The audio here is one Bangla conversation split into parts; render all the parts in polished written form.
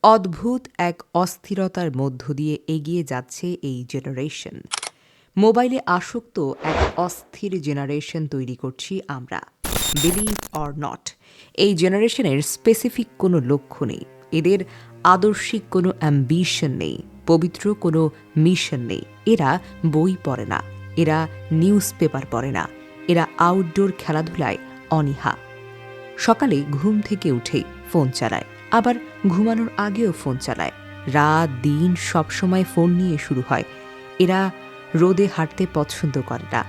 অদ্ভুত এক অস্থিরতার মধ্য দিয়ে এগিয়ে যাচ্ছে এই জেনারেশন। মোবাইলে আসক্ত এক অস্থির জেনারেশন তৈরি করছি আমরা। বিলিভ অর নট, এই জেনারেশনের স্পেসিফিক কোনো লক্ষ্য নেই, এদের আদর্শিক কোনো অ্যাম্বিশন নেই, পবিত্র কোনো মিশন নেই। এরা বই পড়ে না, এরা নিউজ পেপার পড়ে না, এরা আউটডোর খেলাধুলায় অনীহা। সকালে ঘুম থেকে উঠেই ফোন চালায়, আবার ঘুমানোর আগেও ফোন চালায়। রাত দিন সবসময় ফোন নিয়ে শুরু হয়। এরা রোদে হাঁটতে পছন্দ করে না,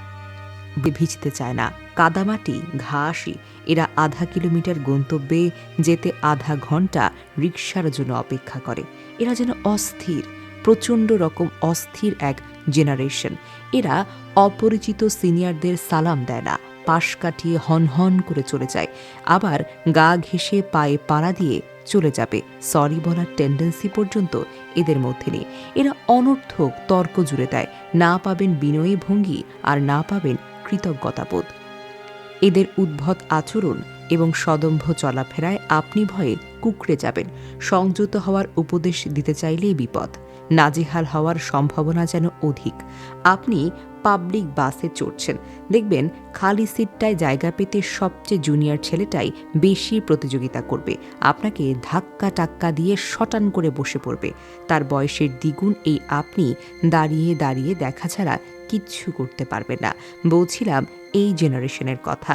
ভিজতে চায় না, কাদামাটি ঘাসই। এরা আধা কিলোমিটার গন্তব্যে যেতে আধা ঘন্টা রিকশার জন্য অপেক্ষা করে। এরা যেন অস্থির, প্রচণ্ড রকম অস্থির এক জেনারেশন। এরা অপরিচিত সিনিয়রদের সালাম দেয় না, পাশ কাটিয়ে হনহন করে চলে যায়, আবার গা ঘেঁষে পায়ে পাড়া দিয়ে চলে যাবে। সরি বলার টেন্ডেন্সি পর্যন্ত এদের মধ্যে নেই। এরা অনর্থক তর্ক জুড়ে দেয়, না পাবেন বিনয়ী ভঙ্গি আর না পাবেন কৃতজ্ঞতাবোধ। এদের উদ্ভট আচরণ এবং সদম্ভ চলাফেরায় আপনি ভয়ে কুঁকড়ে যাবেন। সংযত হওয়ার উপদেশ দিতে চাইলেই বিপদ, নাজেহাল হওয়ার সম্ভাবনা যেন অধিক। আপনি পাবলিক বাসে চড়ছেন, দেখবেন খালি সিটটায় জায়গা পেতে সবচেয়ে জুনিয়র ছেলেটাই বেশি প্রতিযোগিতা করবে, আপনাকে ধাক্কা টাক্কা দিয়ে শটান করে বসে পড়বে। তার বয়সের দ্বিগুণ এই আপনি দাঁড়িয়ে দাঁড়িয়ে দেখা ছাড়া কিচ্ছু করতে পারবেন না। বলছিলাম এই জেনারেশনের কথা।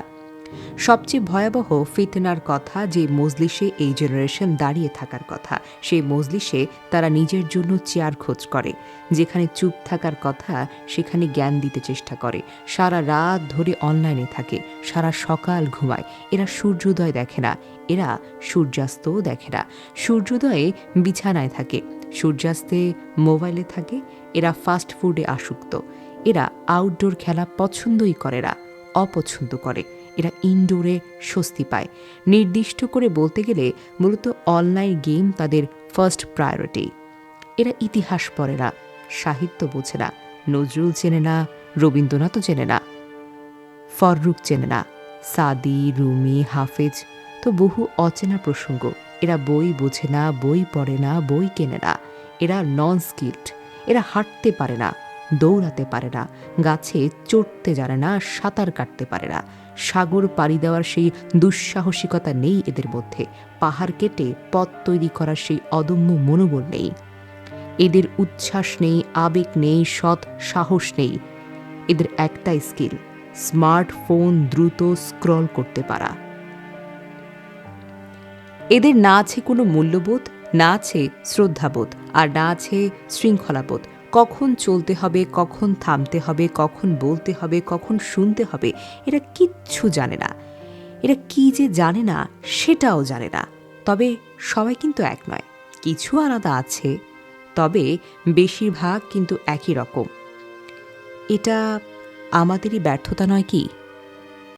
সবচেয়ে ভয়াবহ ফিতনার কথা, যে মজলিসে এই জেনারেশন দাঁড়িয়ে থাকার কথা, সেই মজলিসে তারা নিজের জন্য চেয়ার খোঁজ করে। যেখানে চুপ থাকার কথা সেখানে জ্ঞান দিতে চেষ্টা করে। সারা রাত ধরে অনলাইনে থাকে, সারা সকাল ঘুমায়। এরা সূর্যোদয় দেখে না, এরা সূর্যাস্তও দেখে না। সূর্যোদয়ে বিছানায় থাকে, সূর্যাস্তে মোবাইলে থাকে। এরা ফাস্ট ফুডে আসক্ত। এরা আউটডোর খেলা পছন্দই করে না, অপছন্দ করে। এরা ইনডোরে স্বস্তি পায়। নির্দিষ্ট করে বলতে গেলে মূলত অনলাইন গেম তাদের ফার্স্ট প্রায়োরিটি। এরা ইতিহাস পড়ে না, সাহিত্য বোঝে না, নজরুল চেনে না, রবীন্দ্রনাথও চেনে না, ফররুখ চেনে না, সাদি, রুমি, হাফেজ তো বহু অচেনা প্রসঙ্গ। এরা বই বোঝে না, বই পড়ে না, বই কেনে না। এরা নন স্কিল্ড। এরা হাঁটতে পারে না, দৌড়াতে পারে না, গাছে চড়তে জানে না, সাঁতার কাটতে পারে না। সাগর পাড়ি দেওয়ার সেই দুঃসাহসিকতা নেই এদের মধ্যে। পাহাড় কেটে পথ তৈরি করার সেই অদম্য মনোবল নেই। এদের উচ্ছ্বাস নেই, আবেগ নেই, সৎ সাহস নেই। এদের একটাই স্কিল, স্মার্টফোন দ্রুত স্ক্রল করতে পারা। এদের না আছে কোনো মূল্যবোধ, না আছে শ্রদ্ধাবোধ, আর না আছে শৃঙ্খলাবোধ। কখন চলতে হবে, কখন থামতে হবে, কখন বলতে হবে, কখন শুনতে হবে, এরা কিচ্ছু জানে না। এরা কি যে জানে না সেটাও জানে না। তবে সবাই কিন্তু এক নয়, কিছু আলাদা আছে, তবে বেশিরভাগ কিন্তু একই রকম। এটা আমাদেরই ব্যর্থতা নয় কি?